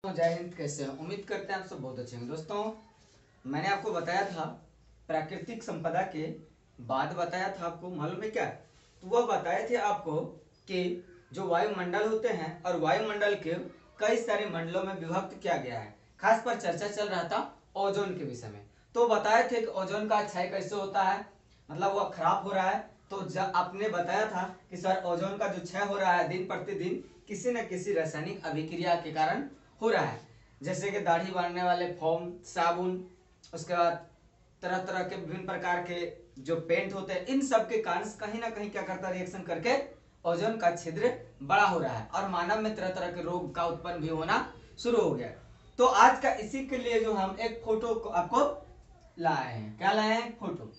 दोस्तों जय हिंद। कैसे हैं? उम्मीद करते हैं आप सब बहुत अच्छे हैं। दोस्तों मैंने आपको बताया था प्राकृतिक संपदा के बाद बताया था आपको मालूम है क्या, तो वह बताए थे आपको कि जो वायुमंडल होते हैं और वायुमंडल के कई सारे मंडलों में विभक्त किया गया है। खास पर चर्चा चल रहा था ओजोन के विषय में। तो बताए थे कि ओजोन का क्षय कैसे होता है, मतलब वह खराब हो रहा है। तो जब आपने बताया था कि सर ओजोन का जो क्षय हो रहा है दिन प्रतिदिन किसी न किसी रासायनिक अभिक्रिया के कारण हो रहा है, जैसे कि दाढ़ी बांधने वाले फोम, साबुन, उसके बाद तरह तरह के विभिन्न प्रकार के जो पेंट होते हैं, इन सब के कारण कहीं ना कहीं क्या करता है, रिएक्शन करके ओजोन का छिद्र बड़ा हो रहा है और मानव में तरह तरह के रोग का उत्पन्न भी होना शुरू हो गया। तो आज का इसी के लिए जो हम एक फोटो आपको लाए हैं। क्या लाए हैं? फोटो।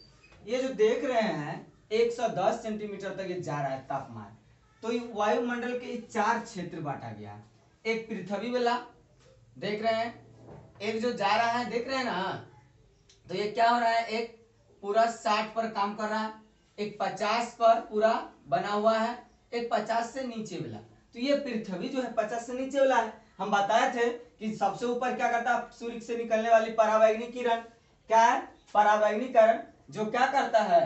ये जो देख रहे हैं 110 सेंटीमीटर तक ये जा रहा है तापमान। तो वायुमंडल के 4 क्षेत्र बांटा गया है। एक पृथ्वी वाला देख रहे हैं, एक जो जा रहा है देख रहे हैं ना, तो ये क्या हो रहा है, एक पूरा 60 पर काम कर रहा है, एक 50 पर पूरा बना हुआ है, एक 50 से नीचे वाला। तो ये पृथ्वी जो है 50 से नीचे वाला है। हम बताए थे कि सबसे ऊपर क्या करता है, सूर्य से निकलने वाली पराबैंगनी किरण। क्या है? पराबैंगनी किरण जो क्या करता है,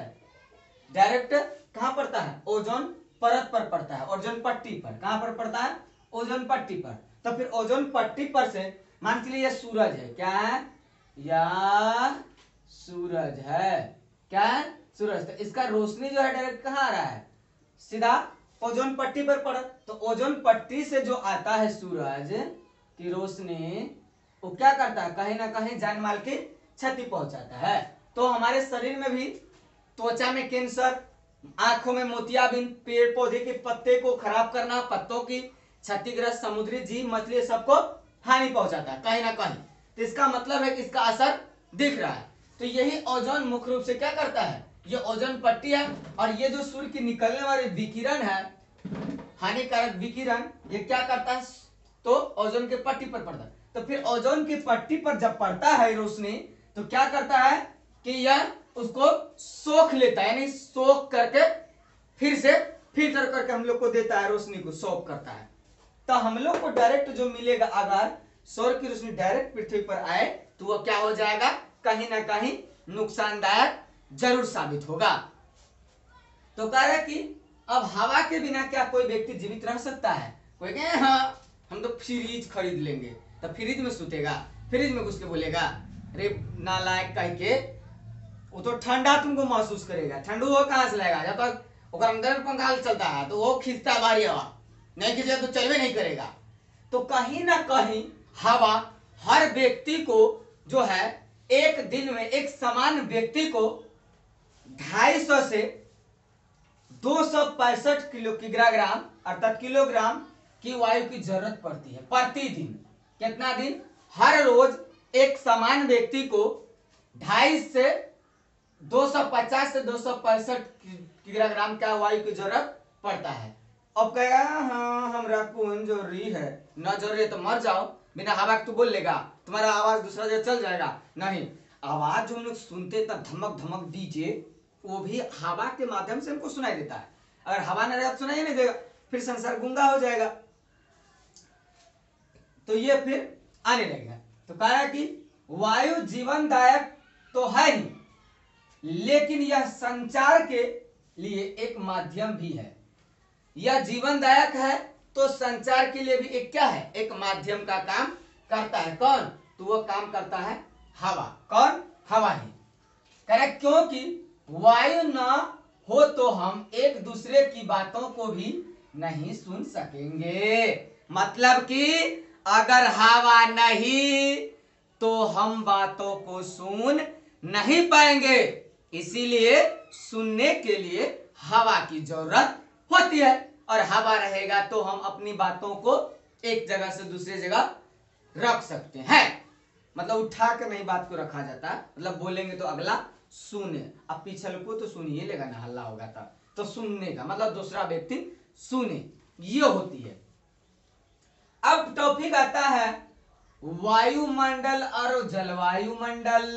डायरेक्ट कहां पड़ता है, ओजोन परत पर पड़ता है, ओजोन पट्टी पर। कहां पर पड़ता है? ओजोन पट्टी पर। तो फिर ओजोन पट्टी पर से मान के लिए यह सूरज है। क्या है? यह सूरज है। क्या है? सूरज। तो इसका रोशनी जो है डायरेक्ट कहां आ रहा है, सीधा ओजोन पट्टी पर पड़ा। तो ओजोन पट्टी से जो आता है सूरज की रोशनी, वो क्या करता है, कहीं ना कहीं जान माल की क्षति पहुंचाता है। तो हमारे शरीर में भी त्वचा में कैंसर, आंखों में मोतियाबिंद, पेड़ पौधे के पत्ते को खराब करना, पत्तों की क्षतिग्रस्त, समुद्री जीव मछली सबको हानि पहुंचाता है कहीं ना कहीं। तो इसका मतलब है कि इसका असर दिख रहा है। तो यही ओजोन मुख्य रूप से क्या करता है, ये ओजोन पट्टी है। और ये जो सूर्य की निकलने वाली विकिरण है, हानिकारक विकिरण, ये क्या करता है, तो ओजोन के पट्टी पर पड़ता है। तो फिर ओजोन की पट्टी पर जब पड़ता है रोशनी, तो क्या करता है कि यह उसको सोख लेता है, यानी सोख करके फिर से फिल्टर करके हम लोग को देता है, रोशनी को सोख करता है। तो हम लोग को डायरेक्ट जो मिलेगा, अगर सौर की रोशनी डायरेक्ट पृथ्वी पर आए तो वो क्या हो जाएगा, कहीं ना कहीं नुकसानदायक जरूर साबित होगा। तो कह रहे कि अब हवा के बिना क्या कोई व्यक्ति जीवित रह सकता है? कोई कहे हाँ हम तो फ्रिज खरीद लेंगे, तो फ्रिज में सुतेगा, फ्रिज में घुस के बोलेगा, अरे नालायक कह के, वो तो ठंडा तुमको महसूस करेगा। ठंडू वो कहां से लाएगा, जब तक वो अंदर पंखा चलता है तो वो खींचता भारी हवा, नहीं खींचेगा तो चलवे नहीं करेगा। तो कहीं ना कहीं हवा हर व्यक्ति को जो है, एक दिन में एक समान व्यक्ति को 250 से 265 किलोग्राम अर्थात किलोग्राम की वायु की जरूरत पड़ती है प्रतिदिन। कितना दिन? हर रोज एक समान व्यक्ति को 250 से 250 से 265 किलोग्राम का वायु की जरूरत पड़ता है। अब कहेगा हाँ हमरा कौन जरूरी है, न जरूरी है तो मर जाओ, बिना हवा के तो बोल लेगा, तुम्हारा आवाज दूसरा जगह चल जाएगा। नहीं, आवाज जो हम लोग सुनते तब धमक धमक डीजे, वो भी हवा के माध्यम से हमको सुनाई देता है। अगर हवा न रहे तो सुनाई नहीं देगा, फिर संसार गूंगा हो जाएगा। तो ये फिर आने लगेगा। तो कहा कि वायु जीवनदायक तो है ही, लेकिन यह संचार के लिए एक माध्यम भी है। यह जीवनदायक है तो संचार के लिए भी एक क्या है, एक माध्यम का काम करता है। कौन? तो वो काम करता है हवा। कौन? हवा ही। कह क्योंकि वायु ना हो तो हम एक दूसरे की बातों को भी नहीं सुन सकेंगे। मतलब कि अगर हवा नहीं तो हम बातों को सुन नहीं पाएंगे, इसीलिए सुनने के लिए हवा की जरूरत होती है। और हवा रहेगा तो हम अपनी बातों को एक जगह से दूसरी जगह रख सकते हैं। मतलब उठा के नहीं बात को रखा जाता, मतलब बोलेंगे तो अगला सुने। अब पीछे को तो सुनिए लेगा ना, हल्ला होगा तब तो सुनने का मतलब दूसरा व्यक्ति सुने, ये होती है। अब टॉपिक आता है वायुमंडल और जलवायु मंडल।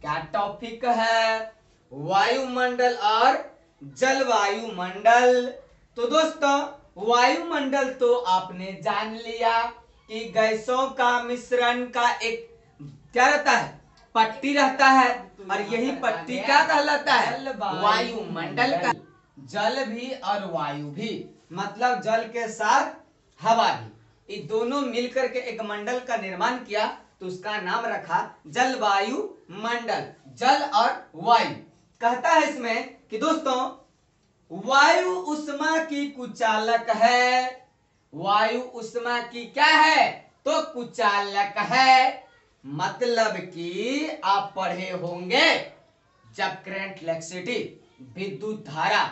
क्या टॉपिक है? वायुमंडल और जलवायु मंडल। तो दोस्तों वायुमंडल तो आपने जान लिया, कि गैसों का मिश्रण का एक क्या रहता है, पट्टी रहता है, और यही पट्टी क्या कहलाता है, वायुमंडल का। जल भी और वायु भी, मतलब जल के साथ हवा भी, ये दोनों मिलकर के एक मंडल का निर्माण किया, तो उसका नाम रखा जलवायु मंडल। जल और वायु कहता है इसमें कि दोस्तों वायु उष्मा की कुचालक है। वायु उष्मा की क्या है, तो कुचालक है। मतलब कि आप पढ़े होंगे जब करंट इलेक्ट्रिसिटी विद्युत धारा,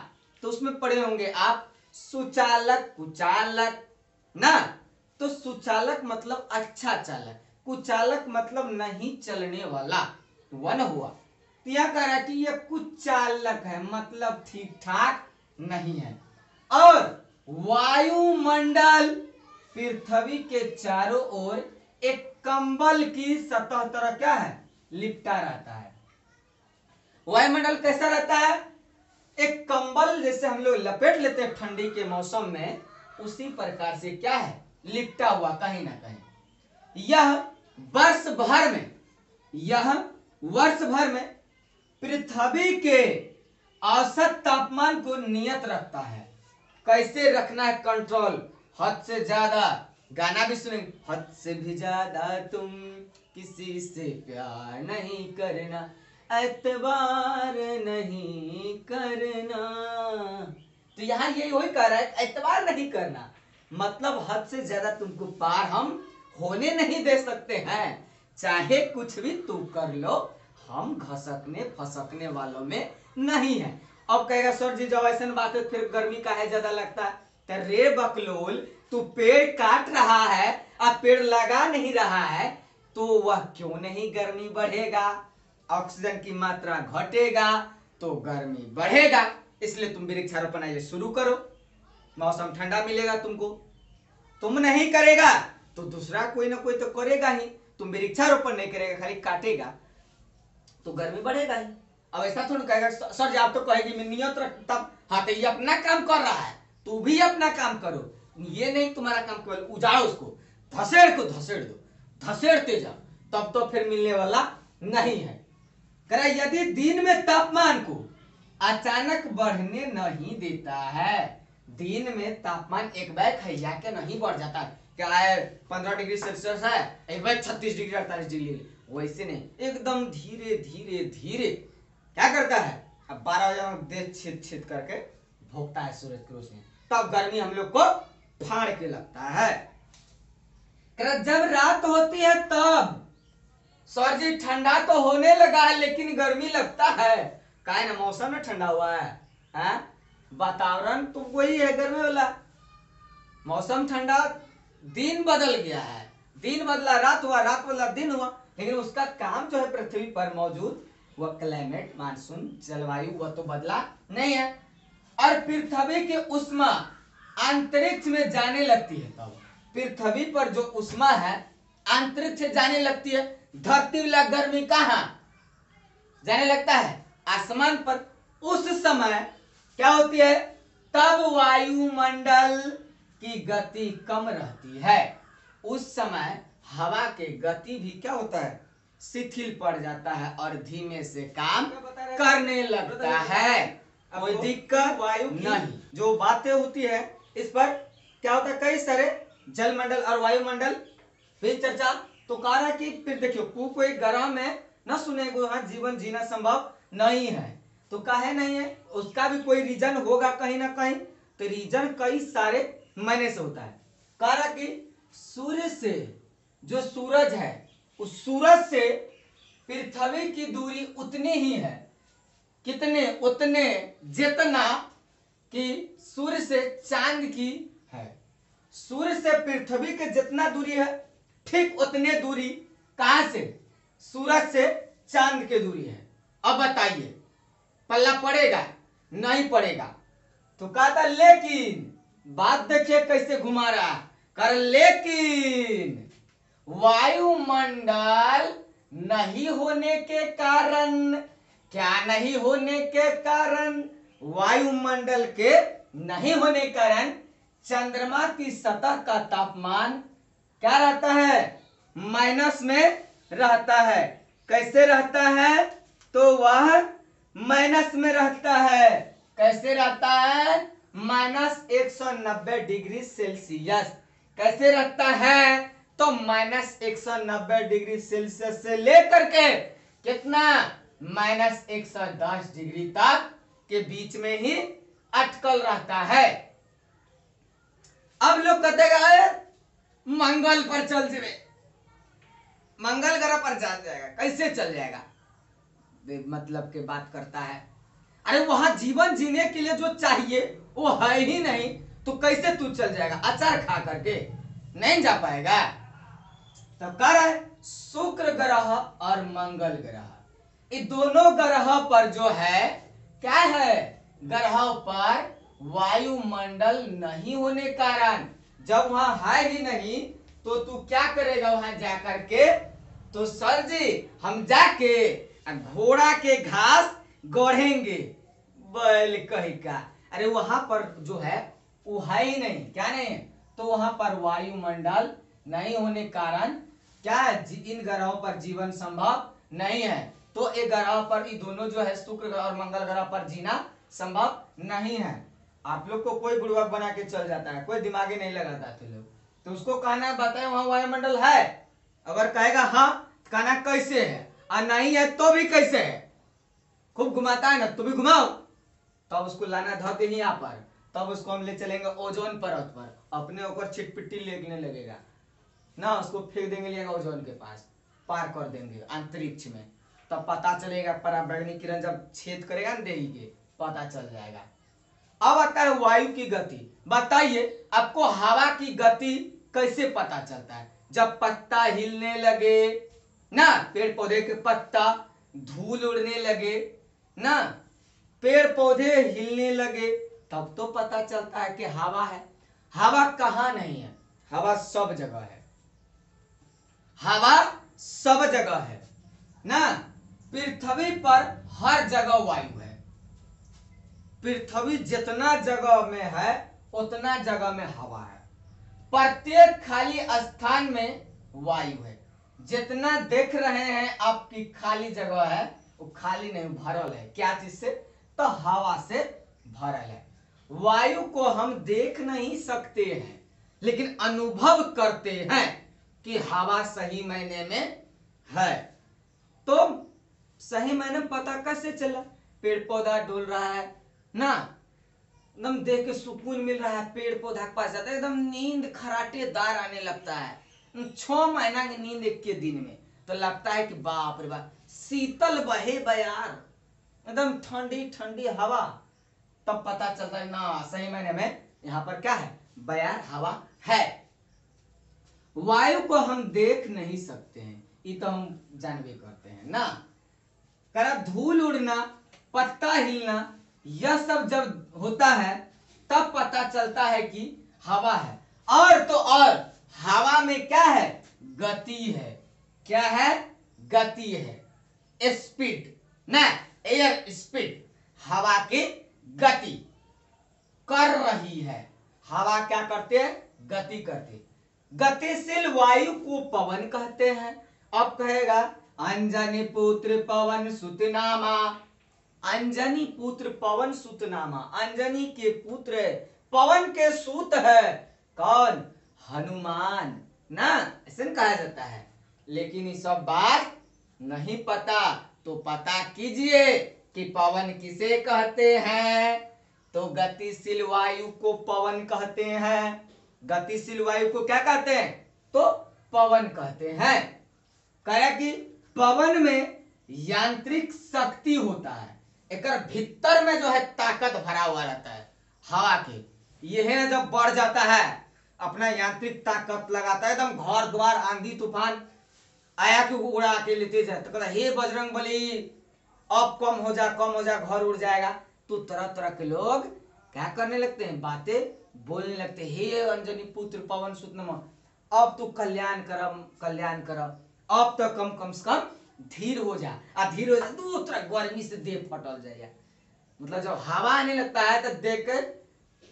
तो उसमें पढ़े होंगे आप सुचालक कुचालक ना। तो सुचालक मतलब अच्छा चालक, कुचालक मतलब नहीं चलने वाला, वन हुआ। तो यह कह रहा है कि यह कुचालक है, मतलब ठीक ठाक नहीं है। और वायुमंडल पृथ्वी के चारों ओर एक कंबल की सतह तरह क्या है, लिपटा रहता है। वायुमंडल कैसा रहता है, एक कंबल जैसे हम लोग लपेट लेते हैं ठंडी के मौसम में, उसी प्रकार से क्या है, लिपटा हुआ कहीं ना कहीं। यह वर्ष भर में पृथ्वी के औसत तापमान को नियत रखता है। कैसे रखना है कंट्रोल, हद से ज्यादा, गाना भी सुनेंगे, हद से भी ज्यादा तुम किसी से प्यार नहीं करना, एतबार नहीं करना। तो यहाँ यही वही कह रहा है, एतबार नहीं करना, मतलब हद से ज्यादा तुमको पार हम होने नहीं दे सकते हैं, चाहे कुछ भी तू कर लो, हम घसकने फसकने वालों में नहीं है। अब कहेगा सर जी जब ऐसा बात है फिर गर्मी का है ज्यादा लगता है, तो रे बकलोल, तू पेड़ काट रहा है और पेड़ लगा नहीं रहा है, तो वह क्यों नहीं गर्मी बढ़ेगा, ऑक्सीजन की मात्रा घटेगा तो गर्मी बढ़ेगा। इसलिए तुम वृक्षारोपण ये शुरू करो, मौसम ठंडा मिलेगा तुमको। तुम नहीं करेगा तो दूसरा कोई ना कोई तो करेगा ही। तुम वृक्षारोपण नहीं करेगा, खाली काटेगा, तो गर्मी बढ़ेगा ही। अब ऐसा थोड़ा कहेगा सर जी आप तो कहेगी मैं नियत रख, तब हाँ तो ये अपना काम कर रहा है, तू भी अपना काम करो। ये नहीं तुम्हारा काम केवल उजाड़ो उसको, धसेड़ को धसेड़ दो, धसेड़ते जाओ, तब तो फिर मिलने वाला नहीं है। कह यदि दिन में तापमान को अचानक बढ़ने नहीं देता है, दिन में तापमान एक बैग खैया के नहीं बढ़ जाता, क्या है 15 डिग्री सेल्सियस है, एक बैग 36 डिग्री 48 डिग्री, वैसे नहीं, एकदम धीरे धीरे धीरे क्या करता है, अब 12 बजे देह छेद छेद करके भोगता है सूरज की रोशनी, तब गर्मी हम लोग को फाड़ के लगता है। जब रात होती है तब सर जी ठंडा तो होने लगा है लेकिन गर्मी लगता है, का है ना मौसम में ठंडा हुआ है, वातावरण तो वही है गर्मी वाला, मौसम ठंडा, दिन बदल गया है, दिन बदला रात हुआ, रात बदला दिन हुआ, लेकिन उसका काम जो है पृथ्वी पर मौजूद वह क्लाइमेट मानसून जलवायु वह तो बदला नहीं है। और पृथ्वी की उष्मा अंतरिक्ष में जाने लगती है, तब पृथ्वी पर जो उष्मा है अंतरिक्ष से जाने लगती है। धरती वाला गर्मी कहाँ जाने लगता है, आसमान पर। उस समय क्या होती है, तब वायुमंडल की गति कम रहती है, उस समय हवा के गति भी क्या होता है, शिथिल पड़ जाता है और धीमे से काम करने लगता है। कोई दिक्कत वायु नहीं, जो बातें होती है इस पर क्या होता है, कई सारे जलमंडल और वायुमंडल फिर चर्चा। तो कह रहा कि फिर देखियो कोई ग्रह में न सुनेगा वहां जीवन जीना संभव नहीं है, तो काहे नहीं है, उसका भी कोई रीजन होगा कहीं ना कहीं। तो रीजन कई सारे महीने से होता है। कह रहा कि सूर्य से जो सूरज है, उस सूरज से पृथ्वी की दूरी उतनी ही है, कितने, उतने जितना कि सूर्य से चांद की है। सूर्य से पृथ्वी के जितना दूरी है ठीक उतने दूरी कहां से, सूरज से चांद की दूरी है। अब बताइए पल्ला पड़ेगा नहीं पड़ेगा, तो कहा था लेकिन बात देखिए कैसे घुमा रहा कर, लेकिन वायुमंडल नहीं होने के कारण, क्या नहीं होने के कारण, वायुमंडल के नहीं होने के कारण चंद्रमा की सतह का तापमान क्या रहता है, माइनस में रहता है। कैसे रहता है, तो वह माइनस में रहता है। कैसे रहता है, -190 डिग्री सेल्सियस। कैसे रहता है, तो -190 डिग्री सेल्सियस से लेकर के कितना, -110 डिग्री तक के बीच में ही अटकल रहता है। अब लोग कहते हैं मंगल पर चल जाए, मंगल ग्रह पर चल जाएगा, कैसे चल जाएगा, मतलब के बात करता है। अरे वहां जीवन जीने के लिए जो चाहिए वो है ही नहीं, तो कैसे तू चल जाएगा, अचार खा करके नहीं जा पाएगा। तो कह रहा है शुक्र ग्रह और मंगल ग्रह, ये दोनों ग्रह पर जो है क्या है, ग्रहों पर वायुमंडल नहीं होने कारण, जब वहां है ही नहीं तो तू क्या करेगा वहां जाकर के, तो सर जी हम जाके घोड़ा के घास गोढ़ेंगे, बैल कही का। अरे वहां पर जो है वो है ही नहीं, क्या नहीं है, तो वहां पर वायुमंडल नहीं होने कारण क्या है, इन ग्रहों पर जीवन संभव नहीं है। तो एक ग्रह पर ये दोनों जो है शुक्र ग्रह और मंगल ग्रह पर जीना संभव नहीं है। आप लोग को कोई बुड़बक बना के चल जाता है, कोई दिमागी नहीं लगाता थे लोग, तो उसको कहना है बताए वहां वायुमंडल है, अगर कहेगा हाँ कहना कैसे है, और नहीं है तो भी कैसे है, खूब घुमाता है ना तो भी घुमाओ, तब उसको लाना धरते ही यहाँ पर, तब उसको हम ले चलेंगे ओजोन परत पर, अपने ऊपर छिटपिट्टी लेने लगेगा ना, उसको फेंक देंगे लेगा ओजोन के पास, पार कर देंगे अंतरिक्ष में, तब पता चलेगा पराबैंगनी किरण जब छेद करेगा ना देही के, पता चल जाएगा। अब आता है वायु की गति। बताइए आपको हवा की गति कैसे पता चलता है, जब पत्ता हिलने लगे ना, पेड़ पौधे के पत्ता, धूल उड़ने लगे ना, पेड़ पौधे हिलने लगे, तब तो पता चलता है कि हवा है। हवा कहाँ नहीं है, हवा सब जगह है, हवा सब जगह है ना। पृथ्वी पर हर जगह वायु है, पृथ्वी जितना जगह में है उतना जगह में हवा है, प्रत्येक खाली स्थान में वायु है। जितना देख रहे हैं आपकी खाली जगह है वो खाली नहीं, भरल है, क्या चीज से, तो हवा से भरल है। वायु को हम देख नहीं सकते हैं लेकिन अनुभव करते हैं कि हवा सही मायने में है। तो सही मायने पता कैसे चला, पेड़ पौधा डोल रहा है ना, एकदम देख के सुकून मिल रहा है, पेड़ पौधा के पास जाता है एकदम नींद खराटेदार आने लगता है, 6 महीना की नींद एक के दिन में, तो लगता है कि बाप रे बाप शीतल बहे बयार, एकदम ठंडी ठंडी हवा, तब पता चलता है ना सही मायने में यहाँ पर क्या है, बयार हवा है। वायु को हम देख नहीं सकते हैं, ये तो हम जानवे करते हैं ना, करा धूल उड़ना, पत्ता हिलना, यह सब जब होता है तब पता चलता है कि हवा है। और तो और हवा में क्या है, गति है, क्या है, गति है, स्पीड ना, एयर स्पीड, हवा की गति कर रही है। हवा क्या करते हैं, गति करते। गतिशील वायु को पवन कहते हैं। अब कहेगा अंजनी पुत्र पवन सुत नामा, अंजनी पुत्र पवन सुत नामा, अंजनी के पुत्र पवन के सूत है कौन, हनुमान ना, ऐसे कहा जाता है। लेकिन ये सब बात नहीं पता, तो पता कीजिए कि पवन किसे कहते हैं, तो गतिशील वायु को पवन कहते हैं। गतिशील वायु को क्या कहते हैं, तो पवन कहते हैं। कहा कि पवन में यांत्रिक शक्ति होता है, एक भीतर में जो है ताकत भरा हुआ रहता है हवा के, यह जब बढ़ जाता है अपना यांत्रिक ताकत लगाता है, एकदम घर द्वार आंधी तूफान आया कि उड़ा के लेते जाए, तो कहता हे बजरंग बली अब कम हो जा घर उड़ जाएगा। तो तरह तरह के लोग क्या करने लगते हैं, बातें बोलने लगते हैं, हे अंजनी पुत्र पवन सुत नमः, अब तू कल्याण करम, अब तो कम से कम धीर हो जा, धीर हो जा, दूसरा गर्मी से देह फटल जाएगा। मतलब जब हवा आने लगता है तब देख कर,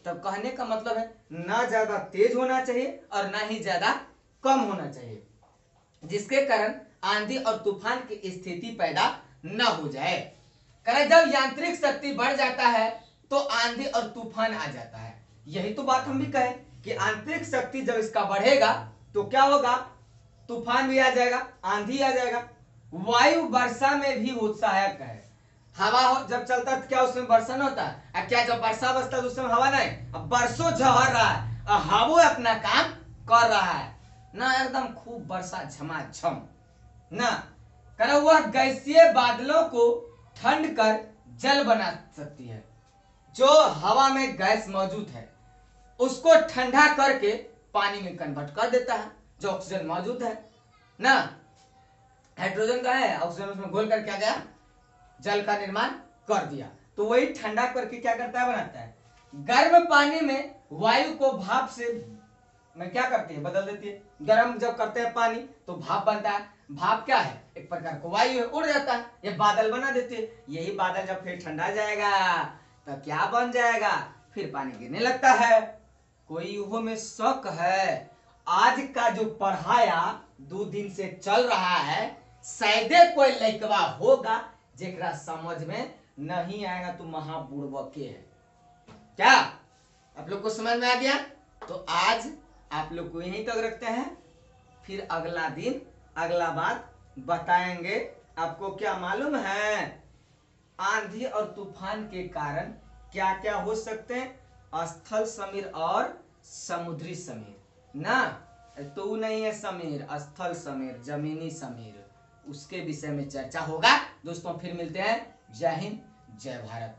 तब कहने का मतलब है ना ज्यादा तेज होना चाहिए और ना ही ज्यादा कम होना चाहिए, जिसके कारण आंधी और तूफान की स्थिति पैदा न हो जाए। करें जब यांत्रिक शक्ति बढ़ जाता है तो आंधी और तूफान आ जाता है। यही तो बात हम भी कहें कि आंतरिक शक्ति जब इसका बढ़ेगा तो क्या होगा, तूफान भी आ जाएगा, आंधी आ जाएगा। वायु वर्षा में भी सहायक है। हवा जब चलता है तो क्या उसमें वर्षण होता है? क्या जब वर्षा बसता है तो उसमें हवा नहीं, अब बरसों झहर रहा है और हवा अपना काम कर रहा है ना, एकदम खूब वर्षा झमाझम ना। करे वह गैसीय बादलों को ठंड कर जल बना सकती है। जो हवा में गैस मौजूद है उसको ठंडा करके पानी में कन्वर्ट कर देता है। जो ऑक्सीजन मौजूद है ना, हाइड्रोजन का है, ऑक्सीजन उसमें घोल कर क्या गया, जल का निर्माण कर दिया। तो वही ठंडा करके क्या करता है, बनाता है। गर्म पानी में वायु को भाप से में क्या करती है, बदल देती है। गर्म जब करते हैं पानी तो भाप बनता है। भाप क्या है, एक प्रकार का वायु है, उड़ जाता है, ये बादल बना देती है। यही बादल जब फिर ठंडा जाएगा तो क्या बन जाएगा, फिर पानी गिरने लगता है। कोई युहो में शक है? आज का जो पढ़ाया 2 दिन से चल रहा है, शायद कोई लइकवा होगा जेकरा समझ में नहीं आएगा तो महाबुड़बके है। क्या आप लोग को समझ में आ गया? तो आज आप लोग को यहीं तक रखते हैं, फिर अगला दिन अगला बात बताएंगे। आपको क्या मालूम है, आंधी और तूफान के कारण क्या क्या हो सकते हैं? स्थल समीर और समुद्री समीर ना, तो नहीं है समीर, स्थल समीर, जमीनी समीर, उसके विषय में चर्चा होगा। दोस्तों फिर मिलते हैं। जय हिंद, जय भारत।